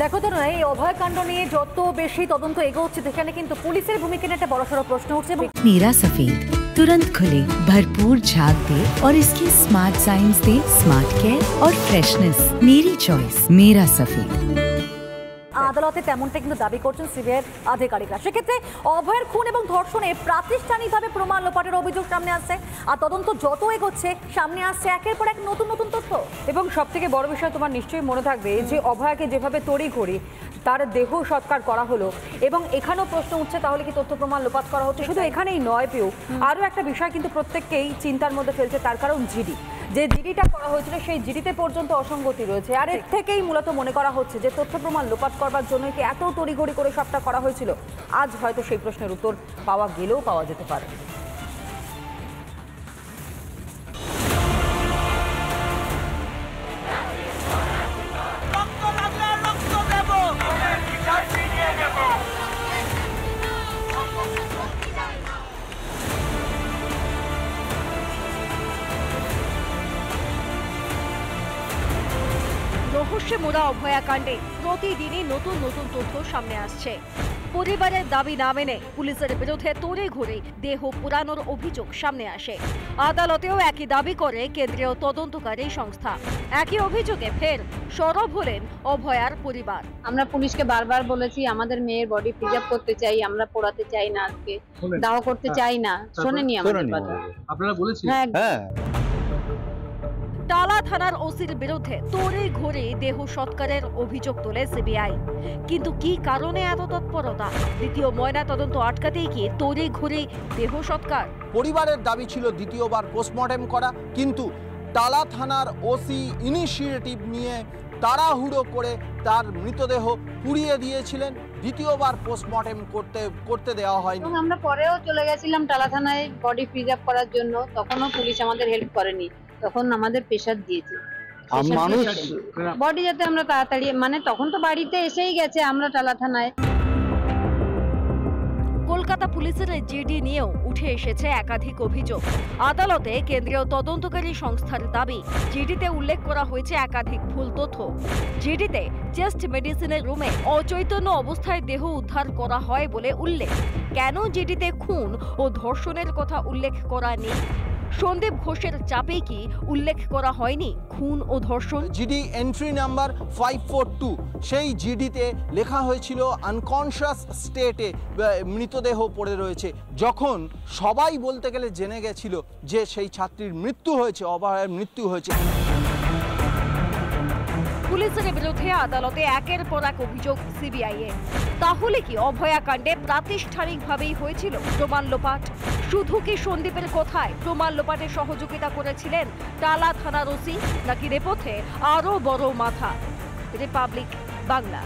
দেখো তো এই অভয়কাণ্ড নিয়ে যত বেশি তদন্ত এগোচ্ছে সেখানে কিন্তু পুলিশের ভূমিকা নিয়ে একটা বড়সড় প্রশ্ন উঠছে। मेरा सफेद तुरंत खुले, भरपूर झाग दे और इसकी स्मार्ट साइंस दे स्मार्ट केयर और फ्रेशनेस। मेरी चॉइस मेरा सफेद। আদালতে তেমনটা কিন্তু দাবি করছেন সিবিআইয়ের আধিকারিকরা। সেক্ষেত্রে অভয়ের খুন এবং ধর্ষণে প্রাতিষ্ঠানিকভাবে প্রমাণ লোপাটের অভিযোগ সামনে আসছে, আর তদন্ত যত এগোচ্ছে সামনে আসছে একের পর এক নতুন নতুন তথ্য। এবং সব থেকে বড় বিষয় তোমার নিশ্চয়ই মনে থাকবে যে অভয়াকে যেভাবে তড়িঘড়ি তার দেহ সৎকার করা হলো, এবং এখানেও প্রশ্ন উঠছে তাহলে কি তথ্য প্রমাণ লোপাট করা হচ্ছে। শুধু এখানেই নয় পেও, আরও একটা বিষয় কিন্তু প্রত্যেককেই চিন্তার মধ্যে ফেলছে, তার কারণ জিডি। যে জিডিটা করা হয়েছিল সেই জিডিতে পর্যন্ত অসঙ্গতি রয়েছে, আর এর থেকেই মূলত মনে করা হচ্ছে যে তথ্য প্রমাণ লোপাট করবার জন্য কি এত তড়িঘড়ি করে সবটা করা হয়েছিল। আজ হয়তো সেই প্রশ্নের উত্তর পাওয়া গেলেও পাওয়া যেতে পারে। রহস্যে মোড়া অভয়াকাণ্ডে প্রতিদিনই নতুন নতুন তথ্য সামনে আসছে। পরিবারের দাবি না মেনে পুলিশের বিরুদ্ধে তড়িঘড়ি দেহ পোড়ানোর অভিযোগ সামনে আসে। আদালতেও একই দাবি করে কেন্দ্রীয় তদন্তকারী সংস্থা। একই অভিযোগে ফের সরব হলেন অভয়ার পরিবার। আমরা পুলিশকে বারবার বলেছি আমাদের মেয়ের বডি প্রিজার্ভ করতে চাই, আমরা পোড়াতে চাই না, আজকে দাহ করতে চাই না, শোনেনি আমাদের কথা। আপনারা বলেছেন? হ্যাঁ। টালা থানার ওসির বিরুদ্ধে তড়িঘড়ি দেহ সৎকারের অভিযোগ তোলে সিবিআই। কিন্তু কি কারণে এত তৎপরতা? দ্বিতীয় ময়না তদন্ত আটকাতেই কি তড়িঘড়ি দেহ সৎকার? পরিবারের দাবি ছিল দ্বিতীয়বার পোস্টমর্টেম করা, কিন্তু টালা থানার ওসি ইনিশিয়েটিভ নিয়ে তাড়াহুড়ো করে তার মৃতদেহ পুড়িয়ে দিয়েছিলেন। দ্বিতীয়বার পোস্টমর্টেম করতে দেওয়া হয়নি। আমরা পরেও চলে গেছিলাম টালা থানায় বডি প্রিজার্ভ করার জন্য, তখনও পুলিশ আমাদের হেল্প করেনি, তখন আমাদের প্রেশার দিয়েছে বডি যাতে আমরা তাড়াতাড়ি, মানে তখন তো বাড়িতে এসেই গেছে আমরা টালা থানায়। কলকাতা পুলিশের জিডি নিয়েও উঠে এসেছে একাধিক অভিযোগ। আদালতে কেন্দ্রীয় তদন্তকারী সংস্থার দাবি, জিডিতে উল্লেখ করা হয়েছে একাধিক ভুল তথ্য। জিডিতে চেস্ট মেডিসিনের রুমে অচৈতন্য অবস্থায় দেহ উদ্ধার করা হয় বলে উল্লেখ। কেন জিডিতে খুন ও ধর্ষণের কথা উল্লেখ করা নেই? সন্দীপ ঘোষের চাপে কি উল্লেখ করা হয়নি খুন ও ধর্ষণ? জিডি এন্ট্রি নাম্বার 542, সেই জিডিতে লেখা হয়েছিল আনকনশিয়াস স্টেটে মৃতদেহ পড়ে রয়েছে, যখন সবাই বলতে গেলে জেনে গেছিল যে সেই ছাত্রীর মৃত্যু হয়েছে, অভয়ার মৃত্যু হয়েছে। পুলিশের বিরুদ্ধে আদালতে একের পর এক অভিযোগ সিবিআই এর। তাহলে কি অভয়াকাণ্ডে প্রাতিষ্ঠানিকভাবেই হয়েছিল প্রমাণ লোপাট? শুধু কি সন্দীপের কথায় প্রমাণ লোপাটে সহযোগিতা করেছিলেন টালা থানার ওসি, নাকি নেপথ্যে আরো বড় মাথা? রিপাবলিক বাংলা।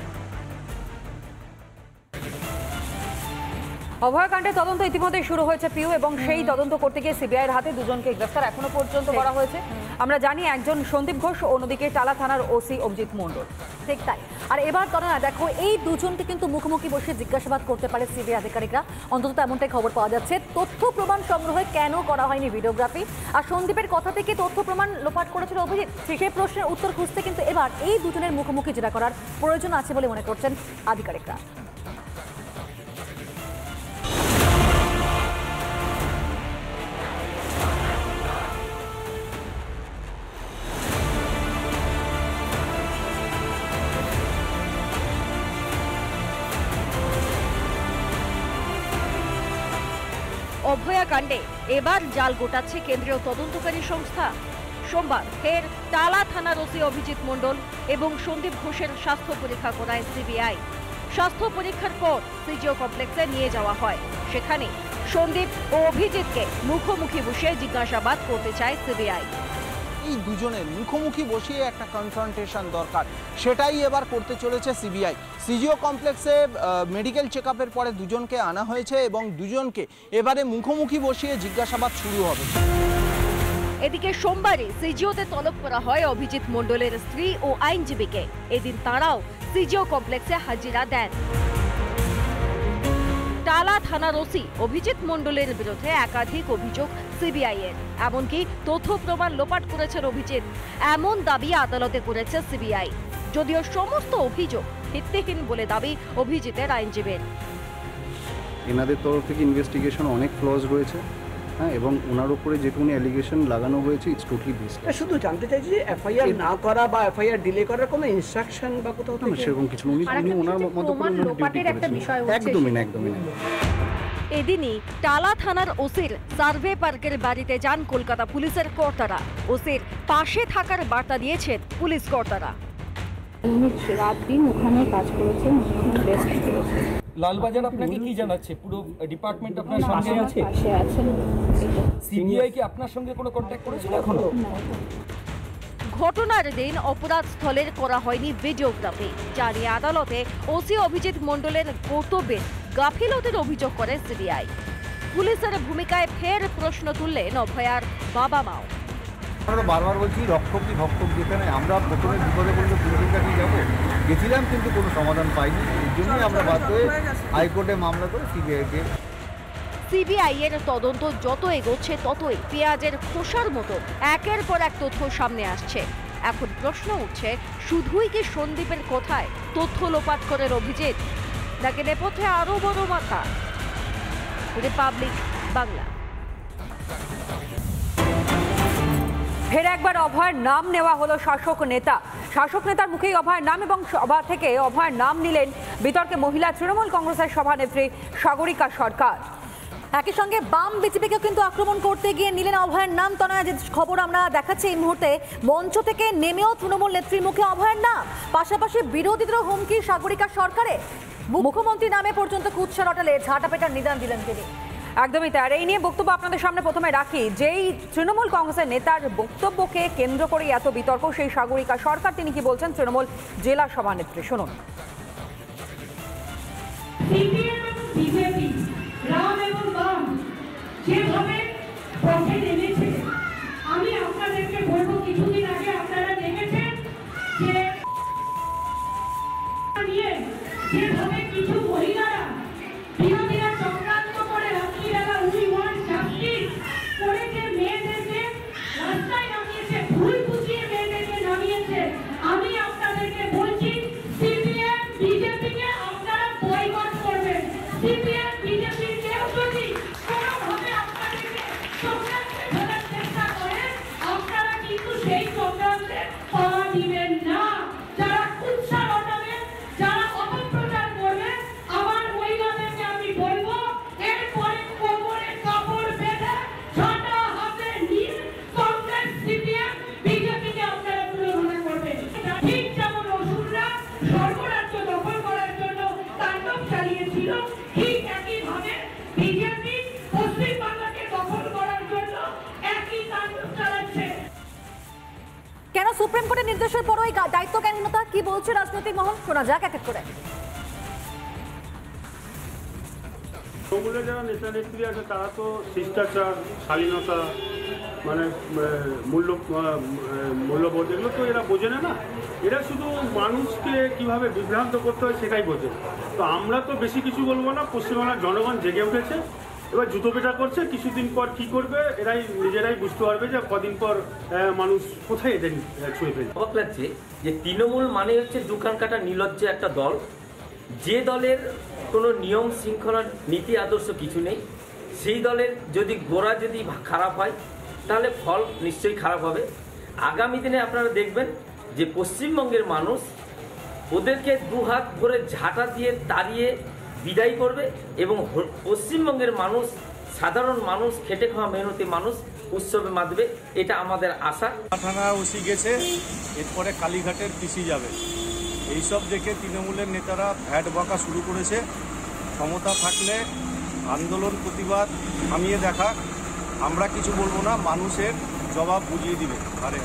অভয়াকাণ্ডের তদন্ত ইতিমধ্যে শুরু হয়েছে পিউ, এবং সেই তদন্ত করতে গিয়ে সিবিআইয়ের হাতে দুজনকে গ্রেফতার এখনো পর্যন্ত করা হয়েছে। আমরা জানি একজন সন্দীপ ঘোষ, অন্যদিকে টালা থানার ওসি অভিজিৎ মণ্ডল। ঠিক তাই। আর এবার তনয়া দেখো, এই দুজনকে কিন্তু মুখোমুখি বসে জিজ্ঞাসাবাদ করতে পারে সিবিআই আধিকারিকরা, অন্তত এমনটাই খবর পাওয়া যাচ্ছে। তথ্য প্রমাণ সংগ্রহে কেন করা হয়নি ভিডিওগ্রাফি, আর সন্দীপের কথা থেকে তথ্য প্রমাণ লোপাট করেছিল অভিজিৎ, সেই প্রশ্নের উত্তর খুঁজতে কিন্তু এবার এই দুজনের মুখোমুখি জেরা করার প্রয়োজন আছে বলে মনে করছেন আধিকারিকরা। অভয়াকাণ্ডে এবার জাল গোটাচ্ছে কেন্দ্রীয় তদন্তকারী সংস্থা। সোমবার ফের টালা থানার ওসি অভিজিৎ মণ্ডল এবং সন্দীপ ঘোষের স্বাস্থ্য পরীক্ষা করায় সিবিআই। স্বাস্থ্য পরীক্ষার পর সিজিও কমপ্লেক্সে নিয়ে যাওয়া হয়। সেখানে সন্দীপ ও অভিজিৎকে মুখোমুখি বসে জিজ্ঞাসাবাদ করতে চায় সিবিআই। এই দুজনের মুখোমুখি বসিয়ে একটা কনফ্রন্টেশন দরকার, সেটাই এবার করতে চলেছে সিবিআই। সিজিও কমপ্লেক্সে মেডিকেল চেকআপের পরে দুজনকে আনা হয়েছে এবং দুজনকে এবারে মুখোমুখি বসিয়ে জিজ্ঞাসাবাদ শুরু হবে। এদিকে সোমবারে সিজিওতে তলব করা হয় অভিজিৎ মণ্ডলের স্ত্রী ও আইনজীবীকে। এদিন তাঁরাও সিজিও কমপ্লেক্সে হাজিরা দেন। টালা থানার ওসি অভিজিৎ মণ্ডলের বিরুদ্ধে একাধিক অভিযোগ সিবিআই এর, এমনকি তথ্য প্রমাণ লোপাট করেছেন অভিজিৎ, এমন দাবি আদালতে করেছে সিবিআই। যদিও সমস্ত অভিযোগ ভিত্তিহীন বলে দাবি অভিজিতের আইনজীবীর। এনাদের তরফ থেকে ইনভেস্টিগেশন অনেক ফ্লজ রয়েছে, হ্যাঁ, এবং ওনার উপরে যেটুকুনি অ্যালিগেশন লাগানো হয়েছে ইটস টোটালি বেসড। শুধু জানতে চাইছি যে এফআইআর না করা বা এফআইআর ডিলে করার কোনো ইনস্ট্রাকশন বা কোথাও থেকে সেরকম কিছু উনি ওনার মতো করে একদমই না। এদিনই টালা থানার ওসির সার্ভে পার্কের বাড়িতে যান কলকাতা পুলিশের কর্তারা। ওসির পাশে থাকার বার্তা দিয়েছেন পুলিশ কর্তারা। রাত দিন ওখানে কাজ করেছেন, বেস্ট করেছে। লালবাজার আপনাকে কি জানাচ্ছে? পুরো ডিপার্টমেন্ট আপনার সঙ্গে আছে? পাশে আছেন। সিবিআই কি আপনার সঙ্গে কোনো কন্ট্যাক্ট করেছিল এখনো? ঘটনার দিন অপরাধ স্থলের করা হয়নি ভিডিওগ্রাফি, যা নিয়ে আদালতে ওসি অভিজিৎ মণ্ডলের কর্তব্যের গাফিলতির অভিযোগ করে সিবিআই। পুলিশের ভূমিকায় ফের প্রশ্ন তুললেন অভয়ার বাবা মাও। আমরা বারবার বলছি রক্ষকই ভক্ষক যেখানে, আমরা প্রথমে বিপদে পড়লে পুলিশের কাছে যাবো, গেছিলাম কিন্তু কোনো সমাধান পাইনি। এই জন্যই আমরা বাধ্য হয়ে হাইকোর্টে মামলা করে সিবিআই এর তদন্ত যত এগোচ্ছে ততই পেঁয়াজের খোসার মতো একের পর এক তথ্য সামনে আসছে। এখন প্রশ্ন উঠছে, শুধুই কি সন্দীপের কথায় তথ্য লোপাট করে অভিজিৎ, নাকি নেপথ্যে আরো বড় মাথা? রিপাবলিক বাংলা। ফের একবার অভয়ের নাম নেওয়া হলো শাসক নেতার মুখেই অভয়ের নাম, এবং সভা থেকে অভয়ের নাম নিলেন বিতর্কে মহিলা তৃণমূল কংগ্রেসের সভানেত্রী সাগরিকা সরকার। একই সঙ্গে বাম বিজেপিকে কিন্তু আক্রমণ করতে গিয়ে নিলেন অভয়ের নাম। তনয়া, যে খবর আমরা দেখাচ্ছি এই মুহূর্তে, মঞ্চ থেকে নেমেও তৃণমূল নেত্রীর মুখে অভয়ের নাম, পাশাপাশি বিরোধীদের হুমকি সাগরিকা সরকারে। মুখ্যমন্ত্রী নামে পর্যন্ত কুৎসা রটালে ঝাঁটাপেটার নিদান দিলেন তিনি। একদমই তাই। এই নিয়ে বক্তব্য আপনাদের সামনে প্রথমে রাখি। যেই তৃণমূল কংগ্রেসের নেতার বক্তব্যকে কেন্দ্র করে এত বিতর্ক, সেই সাগরিকা সরকার তিনি কি বলছেন তৃণমূল জেলা সভানেত্রী, শুনুন। যেভাবে পথে নেমেছে, আমি আপনাদেরকে বলবো, কিছুদিন আগে আপনারা দেখেছেন যে যেভাবে কিছু মহিলারা বিরোধীরা চক্রান্ত করে রাত্রিবেলা উই ওয়ান্ট জাস্টিস করে যে মেয়েদেরকে রাস্তায় নামিয়েছে, ভুল বুঝিয়ে মেয়েদেরকে নামিয়েছে। আমি আপনাদেরকে বলছি, সিপিএম বিজেপিকে আপনারা বয়কট করবেন। সিপিএম বিজেপির কেউ যদি কোনোভাবে আপনাদেরকে চক্রান্তে ফেলার চেষ্টা করে, আপনারা কিন্তু সেই চক্রান্তে পা দিবেন না। যারা কুৎসা রটাবে, যারা অপপ্রচার করবে, আমার মহিলাদেরকে আমি বলবো, এরপরে কোমরে কাপড় বেঁধে ঝাঁটা হাতে নিয়ে কংগ্রেস সিপিএম বিজেপিকে আপনারা তুলনা করবেন। ঠিক যেমন অসুররা স্বর্গরাজ্য দখল করার জন্য তাণ্ডব চালিয়েছিল, ঠিক একইভাবে বিজেপি পশ্চিমবাংলাকে দখল করার জন্য একই তাণ্ডব চালাচ্ছে। কেন সুপ্রিম কোর্টের নির্দেশের পরও এই দায়িত্ব কেনতা, কি বলছে রাজনৈতিক মহল, শোনা যাক এক এক করে। তৃণমূলের যারা নেতা নেত্রী আছে তারা তো শিষ্টাচার, শালীনতা, মানে মূল্যবোধ, এগুলো তো এরা বোঝে না। এরা শুধু মানুষকে কিভাবে বিভ্রান্ত করতে হয় সেটাই বোঝে। তো আমরা তো বেশি কিছু বলবো না। পশ্চিমবাংলার জনগণ জেগে উঠেছে, এবার জুতো পেটা করছে। কিছুদিন পর কি করবে এরাই নিজেরাই বুঝতে পারবে যে কদিন পর মানুষ কোথায় এদের ছুঁয়ে ফেলবে। অবাক লাগছে যে তৃণমূল মানে হচ্ছে দোকান কাটা নির্লজ্জ একটা দল, যে দলের কোনো নিয়ম শৃঙ্খলার নীতি আদর্শ কিছু নেই। সেই দলের যদি গোড়া যদি খারাপ হয় তাহলে ফল নিশ্চয়ই খারাপ হবে। আগামী দিনে আপনারা দেখবেন যে পশ্চিমবঙ্গের মানুষ ওদেরকে দুহাত ভরে ঝাঁটা দিয়ে তাড়িয়ে বিদায় করবে, এবং পশ্চিমবঙ্গের মানুষ, সাধারণ মানুষ, খেটে খাওয়া মেহনতি মানুষ উৎসবে মাতবে, এটা আমাদের আশা। থানা ওসি গেছে, এরপরে কালীঘাটের পিসি যাবে, এইসব দেখে তৃণমূলের নেতারা ভ্যাট বকা শুরু করেছে। ক্ষমতা থাকলে আন্দোলন প্রতিবাদ থামিয়ে দেখা, আমরা কিছু বলবো না, মানুষের জবাব বুঝিয়ে দিবে। আরে